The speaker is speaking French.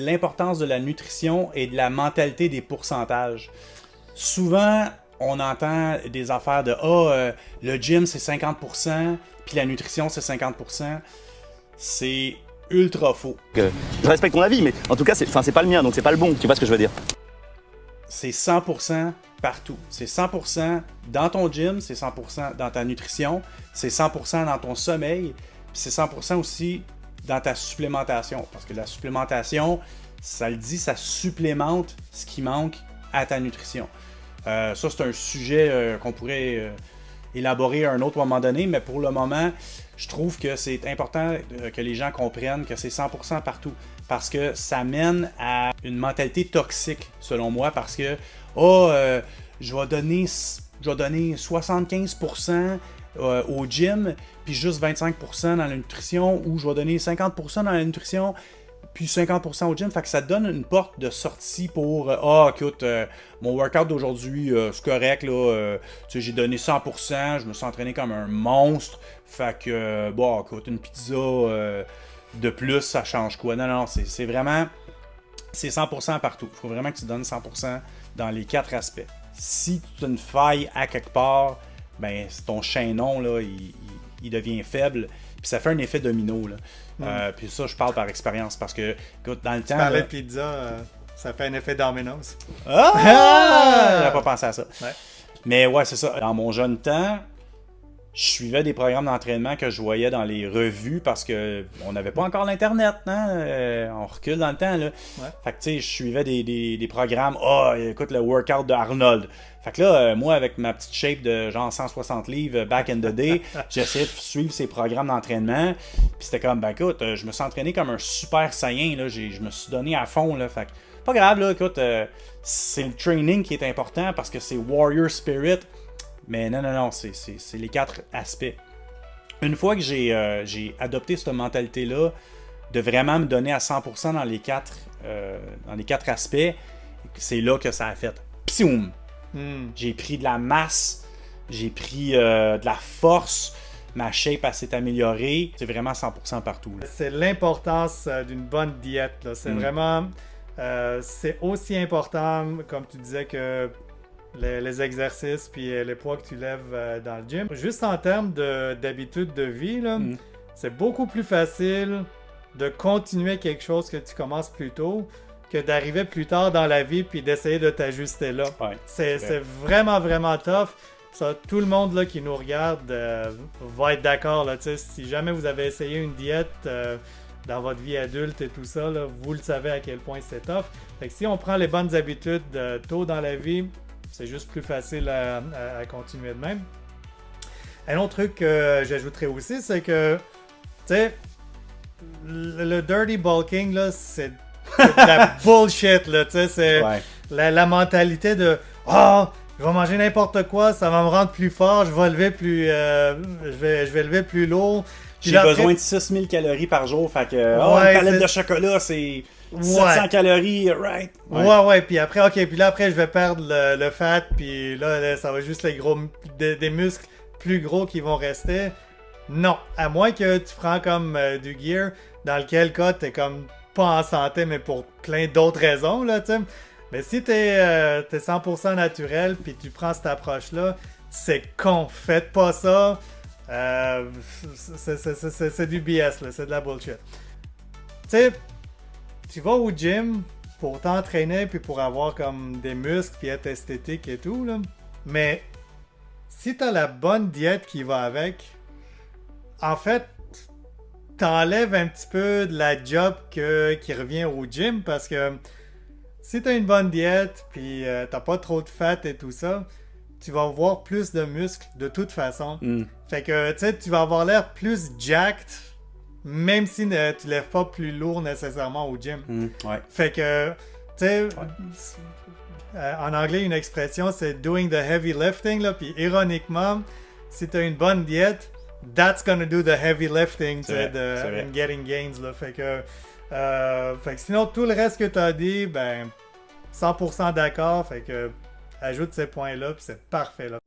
L'importance de la nutrition et de la mentalité des pourcentages. Souvent, on entend des affaires de le gym c'est 50%, puis la nutrition c'est 50%. C'est ultra faux. Je respecte ton avis, mais en tout cas, c'est pas le mien, donc c'est pas le bon. Tu vois ce que je veux dire? C'est 100% partout. C'est 100% dans ton gym, c'est 100% dans ta nutrition, c'est 100% dans ton sommeil, puis c'est 100% aussi dans ta supplémentation. Parce que la supplémentation, ça le dit, ça supplémente ce qui manque à ta nutrition. Ça, c'est un sujet qu'on pourrait élaborer à un autre moment donné, mais pour le moment, je trouve que c'est important que les gens comprennent que c'est 100% partout. Parce que ça mène à une mentalité toxique, selon moi, parce que je vais donner 75% au gym, puis juste 25% dans la nutrition, ou je vais donner 50% dans la nutrition, puis 50% au gym. Fait que ça te donne une porte de sortie pour écoute, mon workout d'aujourd'hui, c'est correct, là, j'ai donné 100%, je me suis entraîné comme un monstre. Fait que, écoute, une pizza de plus, ça change quoi? Non, c'est vraiment, c'est 100% partout. Il faut vraiment que tu donnes 100% dans les 4 aspects. Si tu as une faille à quelque part, ben ton chaînon, là, il devient faible. Puis ça fait un effet domino, là. Puis ça, je parle par expérience parce que, écoute, dans le temps. Tu parlais de pizza, ça fait un effet dominoes. J'avais pas pensé à ça. Ouais. Mais ouais, c'est ça. Dans mon jeune temps, je suivais des programmes d'entraînement que je voyais dans les revues parce que on n'avait pas encore l'Internet, hein? On recule dans le temps, là. Ouais. Fait que, tu sais, je suivais des programmes. Écoute, le workout de Arnold. Fait que là, moi, avec ma petite shape de genre 160 livres back in the day, j'essayais de suivre ces programmes d'entraînement. Puis c'était comme, écoute, je me suis entraîné comme un super saïen, là. Je me suis donné à fond, là. Fait que, pas grave, là, écoute, c'est le training qui est important parce que c'est Warrior Spirit. Mais non, c'est les 4 aspects. Une fois que j'ai adopté cette mentalité-là, de vraiment me donner à 100% dans les 4 aspects, c'est là que ça a fait. Psioum! J'ai pris de la masse, j'ai pris de la force, ma shape s'est améliorée. C'est vraiment 100% partout, là. C'est l'importance d'une bonne diète, là. C'est vraiment... c'est aussi important, comme tu disais, que les exercices puis les poids que tu lèves dans le gym. Juste en termes d'habitude de vie, là, c'est beaucoup plus facile de continuer quelque chose que tu commences plus tôt que d'arriver plus tard dans la vie puis d'essayer de t'ajuster là. Ouais, c'est vraiment, vraiment tough. Ça, tout le monde là, qui nous regarde va être d'accord. Là, si jamais vous avez essayé une diète dans votre vie adulte et tout ça, là, vous le savez à quel point c'est tough. Fait que si on prend les bonnes habitudes tôt dans la vie, c'est juste plus facile à continuer de même. Un autre truc que j'ajouterais aussi, c'est que, tu sais, le dirty bulking, là, c'est de la bullshit, là, tu sais, c'est la mentalité de « je vais manger n'importe quoi, ça va me rendre plus fort, je vais lever plus, je vais lever plus lourd. » J'ai besoin de 6000 calories par jour, fait que une palette de chocolat, c'est 700 calories, right? Ouais, puis après, puis là après, je vais perdre le fat, puis là, ça va juste des muscles plus gros qui vont rester. Non, à moins que tu prends comme du gear, dans lequel cas, t'es comme pas en santé, mais pour plein d'autres raisons, là, tu sais. Mais si t'es 100% naturel, puis tu prends cette approche-là, c'est con, faites pas ça. C'est du BS, là, c'est de la bullshit. Tu sais, tu vas au gym pour t'entraîner puis pour avoir comme des muscles puis être esthétique et tout, là. Mais si t'as la bonne diète qui va avec, en fait, t'enlèves un petit peu de la job qui revient au gym parce que si t'as une bonne diète puis t'as pas trop de fat et tout ça, tu vas avoir plus de muscles de toute façon. Fait que, tu sais, tu vas avoir l'air plus jacked, même si tu lèves pas plus lourd nécessairement au gym. Fait que, tu sais, en anglais, une expression, c'est « doing the heavy lifting », là, puis ironiquement, si tu as une bonne diète, that's gonna do the heavy lifting, tu sais, in getting gains, là. Fait que sinon, tout le reste que tu as dit, ben, 100% d'accord, fait que ajoute ces points-là, puis c'est parfait, là.